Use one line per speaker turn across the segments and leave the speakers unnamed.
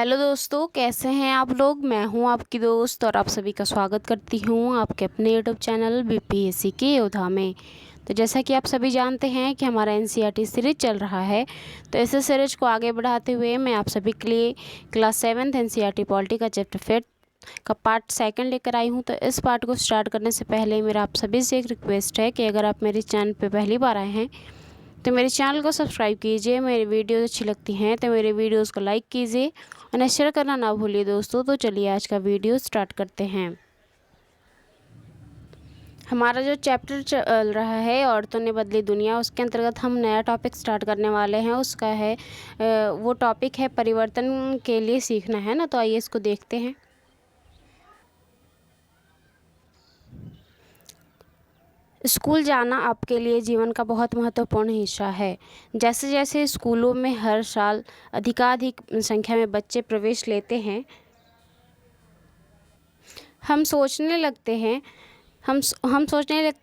Hello दोस्तों, कैसे हैं आप लोग। मैं हूं आपकी दोस्त और आप सभी का स्वागत करती हूं आपके अपने यूट्यूब चैनल बीपीएससी के योद्धा में। तो जैसा कि आप सभी जानते हैं कि हमारा एनसीईआरटी सीरीज चल रहा है, तो इस सीरीज को आगे बढ़ाते हुए मैं आप सभी के लिए क्लास 7th एनसीईआरटी पॉलिटी का चैप्टर 5 का पार्ट 2 लेकर आई हूं। तो इस पार्ट को स्टार्ट करने से पहले मेरा आप सभी से एक रिक्वेस्ट है कि अगर आप मेरे चैनल पर पहली बार आए हैं तो मेरे चैनल को सब्सक्राइब कीजिए। मेरी वीडियोस अच्छी लगती हैं तो मेरे वीडियोस को लाइक कीजिए और शेयर करना ना भूलिए दोस्तों। तो चलिए आज का वीडियो स्टार्ट करते हैं। हमारा जो चैप्टर चल रहा है औरतों ने बदली दुनिया, उसके अंतर्गत हम नया टॉपिक स्टार्ट करने वाले हैं। उसका है वो टॉपिक है परिवर्तन के लिए सीखना, है ना। तो आइए इसको देखते हैं। स्कूल जाना आपके लिए जीवन का बहुत महत्वपूर्ण हिस्सा है। जैसे जैसे स्कूलों में हर साल अधिकाधिक संख्या में बच्चे प्रवेश लेते हैं, हम सोचने लगते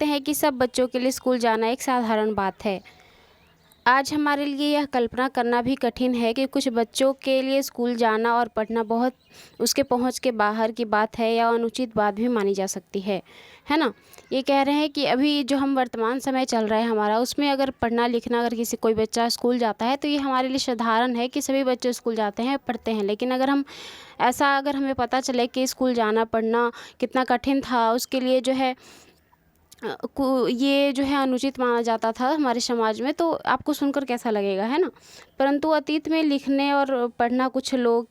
हैं कि सब बच्चों के लिए स्कूल जाना एक साधारण बात है। आज हमारे लिए यह कल्पना करना भी कठिन है कि कुछ बच्चों के लिए स्कूल जाना और पढ़ना बहुत उसके पहुंच के बाहर की बात है या अनुचित बात भी मानी जा सकती है ना। ये कह रहे हैं कि अभी जो हम वर्तमान समय चल रहा है हमारा, उसमें अगर पढ़ना लिखना, अगर कोई बच्चा स्कूल जाता है तो ये हमारे लिए साधारण है कि सभी बच्चे स्कूल जाते हैं, पढ़ते हैं। लेकिन अगर हमें पता चले कि स्कूल जाना पढ़ना कितना कठिन था, उसके लिए जो है ये जो है अनुचित माना जाता था हमारे समाज में, तो आपको सुनकर कैसा लगेगा, है ना। परंतु अतीत में लिखने और पढ़ना कुछ लोग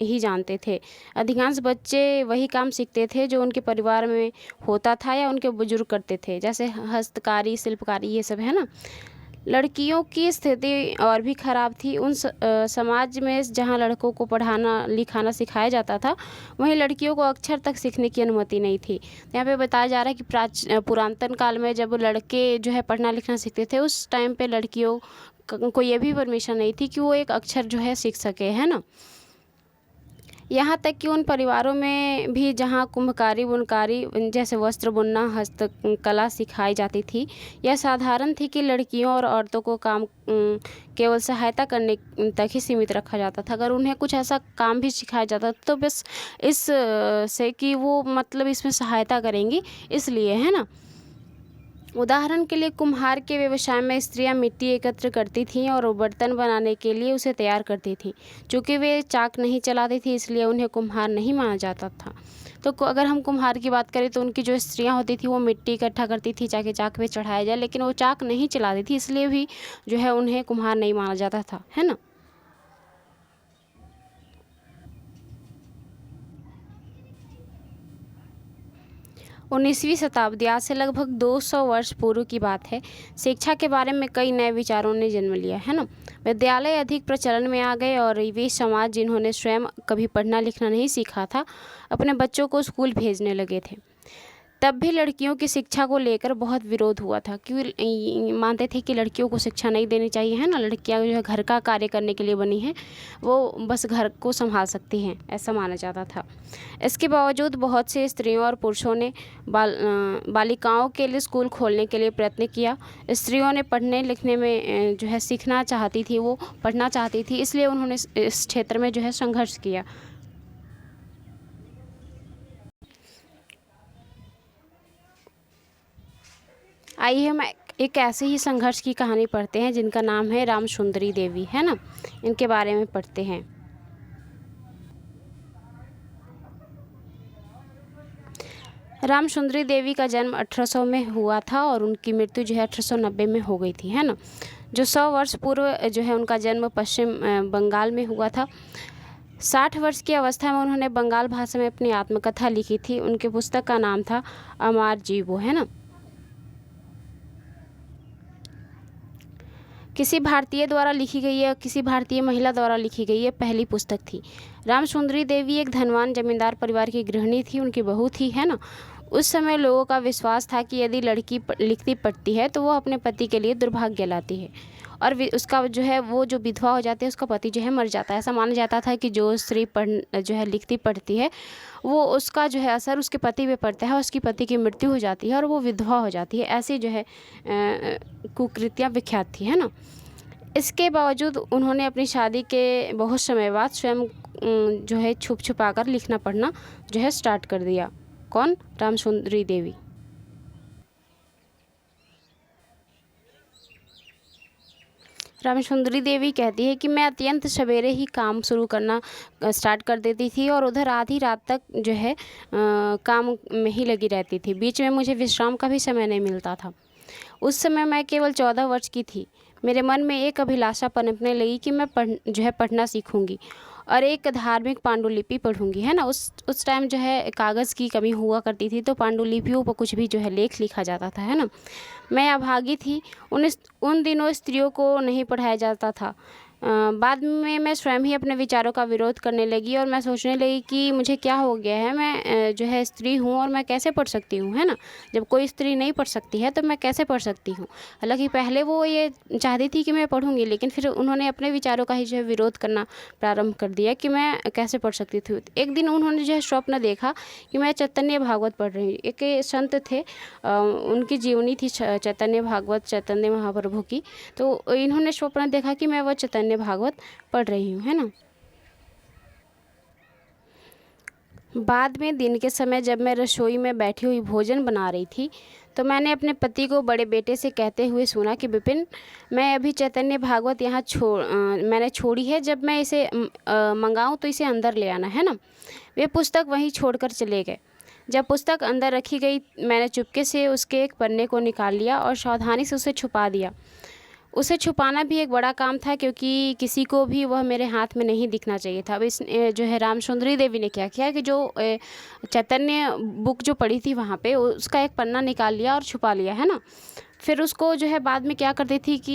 ही जानते थे। अधिकांश बच्चे वही काम सीखते थे जो उनके परिवार में होता था या उनके बुजुर्ग करते थे, जैसे हस्तकारी, शिल्पकारी, ये सब, है ना। लड़कियों की स्थिति और भी ख़राब थी। समाज में जहाँ लड़कों को पढ़ाना लिखाना सिखाया जाता था, वहीं लड़कियों को अक्षर तक सीखने की अनुमति नहीं थी। यहाँ पे बताया जा रहा है कि पुरातन काल में जब लड़के जो है पढ़ना लिखना सीखते थे, उस टाइम पे लड़कियों को ये भी परमिशन नहीं थी कि वो एक अक्षर जो है सीख सके, है ना। यहाँ तक कि उन परिवारों में भी जहाँ कुम्भकारी, बुनकारी जैसे वस्त्र बुनना, हस्तकला सिखाई जाती थी, यह साधारण थी कि लड़कियों और औरतों को काम केवल सहायता करने तक ही सीमित रखा जाता था। अगर उन्हें कुछ ऐसा काम भी सिखाया जाता तो बस से कि वो मतलब इसमें सहायता करेंगी, इसलिए, है ना। उदाहरण के लिए कुम्हार के व्यवसाय में स्त्रियां मिट्टी एकत्र करती थीं और बर्तन बनाने के लिए उसे तैयार करती थीं। चूँकि वे चाक नहीं चलाती थी, इसलिए उन्हें कुम्हार नहीं माना जाता था। तो अगर हम कुम्हार की बात करें तो उनकी जो स्त्रियां होती थी वो मिट्टी इकट्ठा करती थी ताकि चाक पे चढ़ाया जाए, लेकिन वो चाक नहीं चलाती थी, इसलिए भी जो है उन्हें कुम्हार नहीं माना जाता था, है ना। 19वीं शताब्दी, आज से लगभग 200 वर्ष पूर्व की बात है, शिक्षा के बारे में कई नए विचारों ने जन्म लिया, है ना। विद्यालय अधिक प्रचलन में आ गए और वे समाज जिन्होंने स्वयं कभी पढ़ना लिखना नहीं सीखा था, अपने बच्चों को स्कूल भेजने लगे थे। तब भी लड़कियों की शिक्षा को लेकर बहुत विरोध हुआ था, क्योंकि मानते थे कि लड़कियों को शिक्षा नहीं देनी चाहिए, है ना। लड़कियां जो है घर का कार्य करने के लिए बनी हैं, वो बस घर को संभाल सकती हैं, ऐसा माना जाता था। इसके बावजूद बहुत से स्त्रियों और पुरुषों ने बालिकाओं के लिए स्कूल खोलने के लिए प्रयत्न किया। स्त्रियों ने पढ़ने लिखने में जो है सीखना चाहती थी, वो पढ़ना चाहती थी, इसलिए उन्होंने इस क्षेत्र में जो है संघर्ष किया। आइए हम एक ऐसे ही संघर्ष की कहानी पढ़ते हैं जिनका नाम है रामसुंदरी देवी, है ना। इनके बारे में पढ़ते हैं। रामसुंदरी देवी का जन्म 1800 में हुआ था और उनकी मृत्यु जो है 1890 में हो गई थी, है ना। जो 100 वर्ष पूर्व जो है उनका जन्म पश्चिम बंगाल में हुआ था। 60 वर्ष की अवस्था में उन्होंने बंगाल भाषा में अपनी आत्मकथा लिखी थी। उनके पुस्तक का नाम था अमार जीवो, है ना। किसी भारतीय द्वारा लिखी गई है, किसी भारतीय महिला द्वारा लिखी गई है, पहली पुस्तक थी। रामसुंदरी देवी एक धनवान जमींदार परिवार की गृहिणी थी, उनकी बहू थी, है ना। उस समय लोगों का विश्वास था कि यदि लड़की लिखती पढ़ती है तो वो अपने पति के लिए दुर्भाग्य लाती है और उसका जो है वो जो विधवा हो जाती है, उसका पति जो है मर जाता है। ऐसा माना जाता था कि जो स्त्री जो है लिखती पढ़ती है, वो उसका जो है असर उसके पति पे पड़ता है, उसकी पति की मृत्यु हो जाती है और वो विधवा हो जाती है। ऐसी जो है कुकृतियाँ विख्यात थी, है ना। इसके बावजूद उन्होंने अपनी शादी के बहुत समय बाद स्वयं जो है छुप छुपा कर लिखना पढ़ना जो है स्टार्ट कर दिया। कौन? रामसुंदरी देवी। रामसुंदरी देवी कहती है कि मैं अत्यंत सवेरे ही काम शुरू करना स्टार्ट कर देती थी और उधर आधी रात तक जो है काम में ही लगी रहती थी। बीच में मुझे विश्राम का भी समय नहीं मिलता था। उस समय मैं केवल 14 वर्ष की थी। मेरे मन में एक अभिलाषा पनपने लगी कि मैं पढ़ना सीखूंगी और एक धार्मिक पांडुलिपि पढ़ूंगी, है ना। उस टाइम जो है कागज़ की कमी हुआ करती थी, तो पांडुलिपियों पर कुछ भी जो है लेख लिखा जाता था, है ना। मैं अभागी थी। उन दिनों स्त्रियों को नहीं पढ़ाया जाता था। बाद में मैं स्वयं ही अपने विचारों का विरोध करने लगी और मैं सोचने लगी कि मुझे क्या हो गया है, मैं जो है स्त्री हूँ और मैं कैसे पढ़ सकती हूँ, है ना। जब कोई स्त्री नहीं पढ़ सकती है तो मैं कैसे पढ़ सकती हूँ। हालांकि पहले वो ये चाहती थी कि मैं पढ़ूंगी, लेकिन फिर उन्होंने अपने विचारों का ही जो है विरोध करना प्रारंभ कर दिया कि मैं कैसे पढ़ सकती थी। एक दिन उन्होंने जो है स्वप्न देखा कि मैं चैतन्य भागवत पढ़ रही हूँ। एक संत थे, उनकी जीवनी थी चैतन्य भागवत, चैतन्य महाप्रभु की। तो इन्होंने स्वप्न देखा कि मैं वह चैतन्य भागवत पढ़ रही हूँ, है ना। बाद में दिन के समय जब मैं रसोई में बैठी हुई भोजन बना रही थी, तो मैंने अपने पति को बड़े बेटे से कहते हुए सुना कि विपिन, मैं अभी चैतन्य भागवत यहाँ मैंने छोड़ी है। जब मैं इसे मंगाऊँ तो इसे अंदर ले आना, है ना। वे पुस्तक वहीं छोड़कर चले गए। जब पुस्तक अंदर रखी गई, मैंने चुपके से उसके एक पन्ने को निकाल लिया और सावधानी से उसे छुपा दिया। उसे छुपाना भी एक बड़ा काम था, क्योंकि किसी को भी वह मेरे हाथ में नहीं दिखना चाहिए था। अब इस जो है रामसुंदरी देवी ने क्या किया कि जो चैतन्य बुक जो पड़ी थी वहाँ पे, उसका एक पन्ना निकाल लिया और छुपा लिया, है ना। फिर उसको जो है बाद में क्या करती थी कि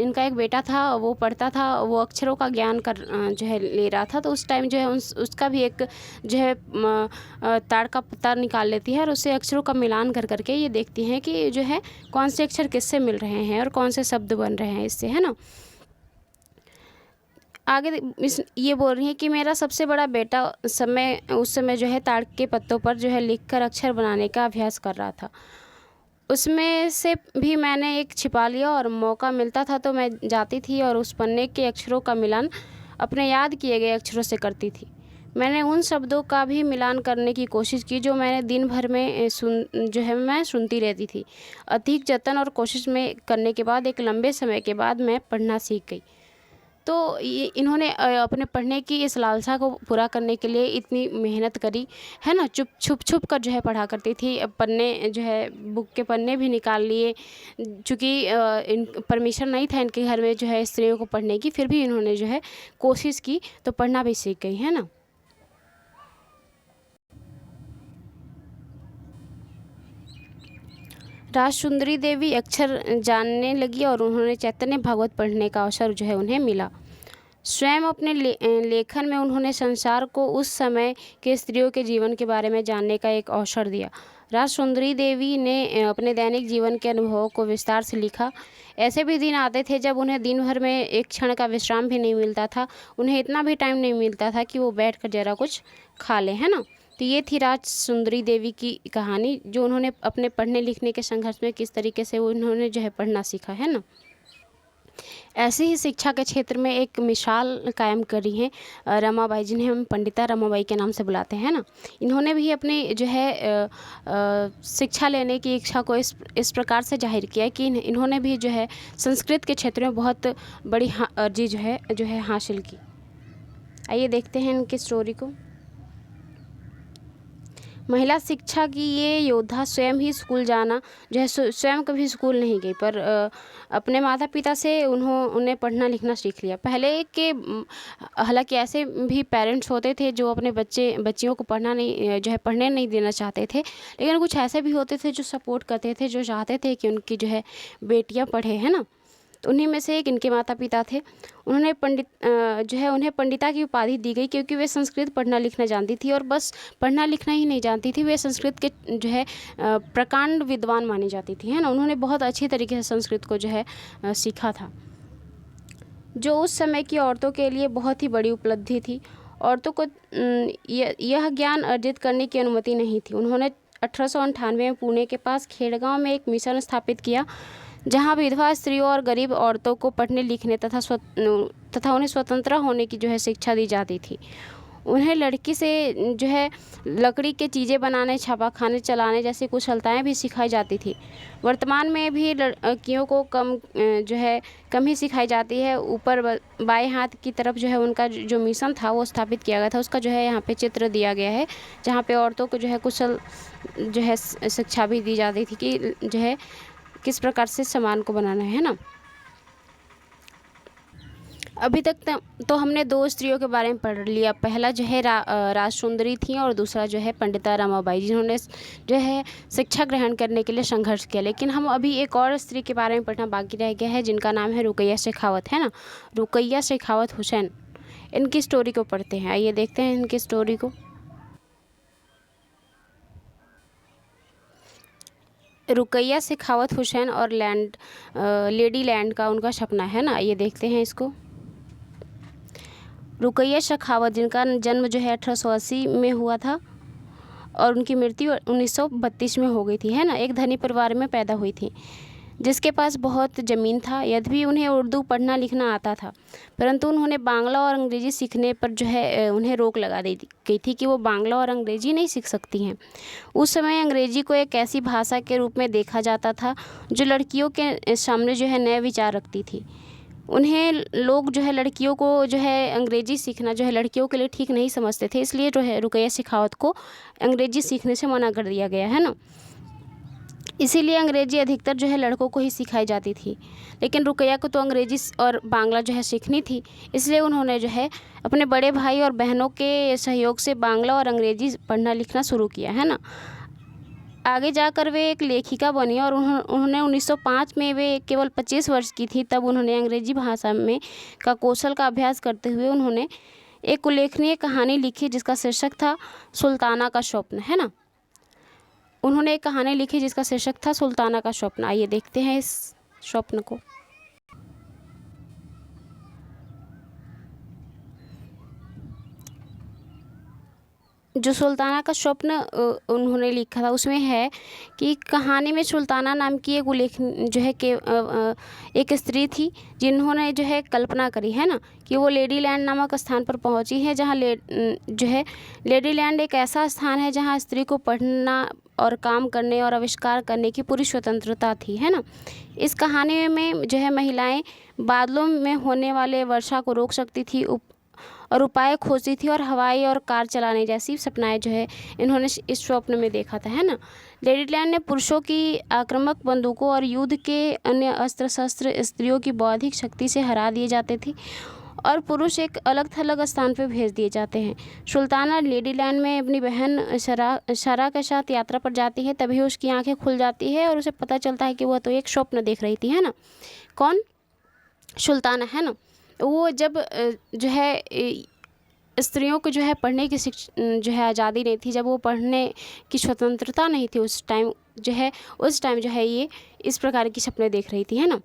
इनका एक बेटा था, वो पढ़ता था, वो अक्षरों का ज्ञान जो है ले रहा था। तो उस टाइम जो है उसका भी एक जो है ताड़ का पत्ता निकाल लेती है और उससे अक्षरों का मिलान कर करके ये देखती हैं कि जो है कौन से अक्षर किससे मिल रहे हैं और कौन से शब्द बन रहे हैं इससे, है ना। आगे ये बोल रही है कि मेरा सबसे बड़ा बेटा उस समय जो है ताड़ के पत्तों पर जो है लिखकर अक्षर बनाने का अभ्यास कर रहा था। उसमें से भी मैंने एक छिपा लिया और मौका मिलता था तो मैं जाती थी और उस पन्ने के अक्षरों का मिलान अपने याद किए गए अक्षरों से करती थी। मैंने उन शब्दों का भी मिलान करने की कोशिश की जो मैंने दिन भर में मैं सुनती रहती थी। अधिक जतन और कोशिश में करने के बाद एक लंबे समय के बाद मैं पढ़ना सीख गई। तो ये इन्होंने अपने पढ़ने की इस लालसा को पूरा करने के लिए इतनी मेहनत करी, है ना। छुप कर जो है पढ़ा करती थी। पन्ने जो है बुक के पन्ने भी निकाल लिए, चूँकि इन परमिशन नहीं था इनके घर में जो है स्त्रियों को पढ़ने की, फिर भी इन्होंने जो है कोशिश की तो पढ़ना भी सीख गई, है ना। राजसुंदरी देवी अक्षर जानने लगी और उन्होंने चैतन्य भागवत पढ़ने का अवसर जो है उन्हें मिला। स्वयं अपने लेखन में उन्होंने संसार को उस समय के स्त्रियों के जीवन के बारे में जानने का एक अवसर दिया। राजसुंदरी देवी ने अपने दैनिक जीवन के अनुभवों को विस्तार से लिखा। ऐसे भी दिन आते थे जब उन्हें दिन भर में एक क्षण का विश्राम भी नहीं मिलता था। उन्हें इतना भी टाइम नहीं मिलता था कि वो बैठकर ज़रा कुछ खा लें, है ना। तो ये थी राजसुंदरी देवी की कहानी, जो उन्होंने अपने पढ़ने लिखने के संघर्ष में किस तरीके से उन्होंने जो है पढ़ना सीखा, है ना। ऐसे ही शिक्षा के क्षेत्र में एक मिसाल कायम करी है रमाबाई, जिन्हें हम पंडिता रमाबाई के नाम से बुलाते हैं ना। इन्होंने भी अपनी जो है शिक्षा लेने की इच्छा को इस प्रकार से जाहिर किया कि इन्होंने भी जो है संस्कृत के क्षेत्र में बहुत बड़ी अर्जी जो है हासिल की। आइए देखते हैं इनकी स्टोरी को। महिला शिक्षा की ये योद्धा स्वयं ही स्कूल जाना जो है स्वयं कभी स्कूल नहीं गई, पर अपने माता पिता से उन्हें पढ़ना लिखना सीख लिया। पहले के हालांकि ऐसे भी पेरेंट्स होते थे जो अपने बच्चियों को पढ़ने नहीं देना चाहते थे, लेकिन कुछ ऐसे भी होते थे जो सपोर्ट करते थे, जो चाहते थे कि उनकी जो है बेटियाँ पढ़े, है ना। तो उन्हीं में से एक इनके माता पिता थे। उन्हें पंडिता की उपाधि दी गई क्योंकि वे संस्कृत पढ़ना लिखना जानती थी, और बस पढ़ना लिखना ही नहीं जानती थी, वे संस्कृत के जो है प्रकांड विद्वान मानी जाती थी, है ना। उन्होंने बहुत अच्छी तरीके से संस्कृत को जो है सीखा था, जो उस समय की औरतों के लिए बहुत ही बड़ी उपलब्धि थी। औरतों को यह ज्ञान अर्जित करने की अनुमति नहीं थी। उन्होंने 1898 में पुणे के पास खेड़गांव में एक मिशन स्थापित किया, जहां विधवा स्त्रियों और गरीब औरतों को पढ़ने लिखने तथा उन्हें स्वतंत्र होने की जो है शिक्षा दी जाती थी। उन्हें लड़की से जो है लकड़ी के चीज़ें बनाने, छापाखाने चलाने जैसी कुशलताएं भी सिखाई जाती थी। वर्तमान में भी लड़कियों को कम ही सिखाई जाती है। ऊपर बाएं हाथ की तरफ जो है उनका जो मिशन था वो स्थापित किया गया था, उसका जो है यहाँ पे चित्र दिया गया है, जहाँ पे औरतों को जो है कुशल जो है शिक्षा भी दी जाती थी कि जो है किस प्रकार से सामान को बनाना है ना। अभी तक तो हमने दो स्त्रियों के बारे में पढ़ लिया। पहला जो है राजसुंदरी थी और दूसरा जो है पंडिता रमाबाई, जिन्होंने जो है शिक्षा ग्रहण करने के लिए संघर्ष किया। लेकिन हम अभी एक और स्त्री के बारे में पढ़ना बाकी रह गया है, जिनका नाम है रुकैया शेखावत, है ना। रुकैया शेखावत हुसैन, इनकी स्टोरी को पढ़ते हैं। आइए देखते हैं इनकी स्टोरी को। रुकैया शेखावत हुसैन और लेडी लैंड का उनका सपना, है ना। ये देखते हैं इसको। रुकैया शेखावत, जिनका जन्म जो है 1880 में हुआ था और उनकी मृत्यु 1932 में हो गई थी, है ना। एक धनी परिवार में पैदा हुई थी जिसके पास बहुत ज़मीन था। यद्यपि उन्हें उर्दू पढ़ना लिखना आता था, परंतु उन्होंने बांग्ला और अंग्रेज़ी सीखने पर जो है उन्हें रोक लगा दी गई थी कि वो बांग्ला और अंग्रेज़ी नहीं सीख सकती हैं। उस समय अंग्रेज़ी को एक ऐसी भाषा के रूप में देखा जाता था जो लड़कियों के सामने जो है नए विचार रखती थी। उन्हें लोग जो है लड़कियों को जो है अंग्रेज़ी सीखना जो है लड़कियों के लिए ठीक नहीं समझते थे, इसलिए जो है रुकैया शेखावत को अंग्रेज़ी सीखने से मना कर दिया गया, है ना। इसीलिए अंग्रेज़ी अधिकतर जो है लड़कों को ही सिखाई जाती थी। लेकिन रुकैया को तो अंग्रेज़ी और बांग्ला जो है सीखनी थी, इसलिए उन्होंने जो है अपने बड़े भाई और बहनों के सहयोग से बांग्ला और अंग्रेज़ी पढ़ना लिखना शुरू किया, है ना। आगे जाकर वे एक लेखिका बनी और उन्होंने 1905 में, वे केवल 25 वर्ष की थी, तब उन्होंने अंग्रेज़ी भाषा में का कौशल का अभ्यास करते हुए उन्होंने एक उल्लेखनीय कहानी लिखी जिसका शीर्षक था सुल्ताना का स्वप्न, है ना। उन्होंने एक कहानी लिखी जिसका शीर्षक था सुल्ताना का स्वप्न। आइए देखते हैं इस स्वप्न को। जो सुल्ताना का स्वप्न उन्होंने लिखा था उसमें है कि कहानी में सुल्ताना नाम की एक जो है एक स्त्री थी, जिन्होंने जो है कल्पना करी, है ना, कि वो लेडी लैंड नामक स्थान पर पहुंची है, जहां जो है लेडी लैंड एक ऐसा स्थान है जहां स्त्री को पढ़ना और काम करने और आविष्कार करने की पूरी स्वतंत्रता थी, है ना। इस कहानी में जो है महिलाएं बादलों में होने वाले वर्षा को रोक सकती थी और उपाय खोजती थी और हवाई और कार चलाने जैसी सपनाएं जो है इन्होंने इस स्वप्न में देखा था, है ना। लेडी लैंड ने पुरुषों की आक्रामक बंदूकों और युद्ध के अन्य अस्त्र शस्त्र स्त्रियों की बौद्धिक शक्ति से हरा दिए जाते थे और पुरुष एक अलग थलग स्थान पर भेज दिए जाते हैं। सुल्ताना लेडी लैंड में अपनी बहन शरा के साथ यात्रा पर जाती है, तभी उसकी आंखें खुल जाती है और उसे पता चलता है कि वह तो एक स्वप्न देख रही थी, है ना। कौन? सुल्ताना, है ना। वो जब जो है स्त्रियों को जो है पढ़ने की जो है आज़ादी नहीं थी, जब वो पढ़ने की स्वतंत्रता नहीं थी, उस टाइम जो है ये इस प्रकार की सपने देख रही थी, है ना।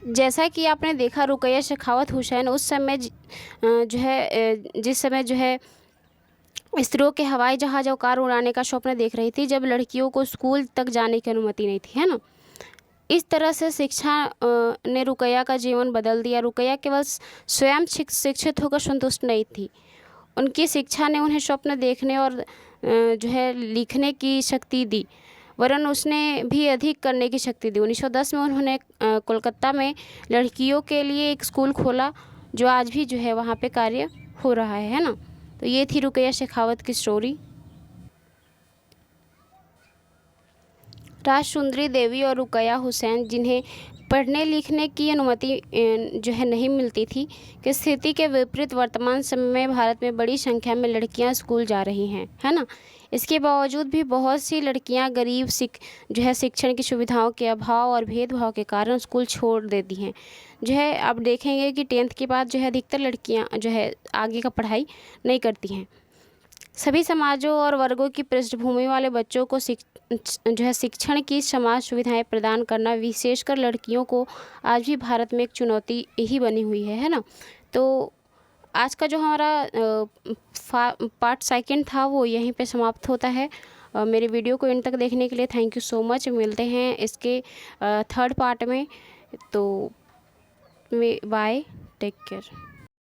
जैसा कि आपने देखा, रुकैया शेखावत हुसैन उस समय जो है जिस समय जो है स्त्रियों के हवाई जहाज और कार उड़ाने का स्वप्न देख रही थी, जब लड़कियों को स्कूल तक जाने की अनुमति नहीं थी, है ना। इस तरह से शिक्षा ने रुकैया का जीवन बदल दिया। रुकैया केवल स्वयं शिक्षित होकर संतुष्ट नहीं थी, उनकी शिक्षा ने उन्हें स्वप्न देखने और जो है लिखने की शक्ति दी, वरन उसने भी अधिक करने की शक्ति दी। 1910 में उन्होंने कोलकाता में लड़कियों के लिए एक स्कूल खोला, जो आज भी जो है वहाँ पे कार्य हो रहा है ना। तो ये थी रुकैया शेखावत की स्टोरी। राजसुंदरी देवी और रुकैया हुसैन, जिन्हें पढ़ने लिखने की अनुमति जो है नहीं मिलती थी, कि स्थिति के विपरीत वर्तमान समय में भारत में बड़ी संख्या में लड़कियां स्कूल जा रही हैं, है ना। इसके बावजूद भी बहुत सी लड़कियां गरीब जो है शिक्षण की सुविधाओं के अभाव और भेदभाव के कारण स्कूल छोड़ देती हैं। जो है आप देखेंगे कि 10th के बाद जो है अधिकतर लड़कियां जो है आगे का पढ़ाई नहीं करती हैं। सभी समाजों और वर्गों की पृष्ठभूमि वाले बच्चों को जो है शिक्षण की समाज सुविधाएं प्रदान करना, विशेषकर लड़कियों को, आज भी भारत में एक चुनौती ही बनी हुई है ना। तो आज का जो हमारा पार्ट 2 था वो यहीं पे समाप्त होता है। मेरे वीडियो को इन तक देखने के लिए थैंक यू सो मच। मिलते हैं इसके 3rd पार्ट में। तो बाय, टेक केयर।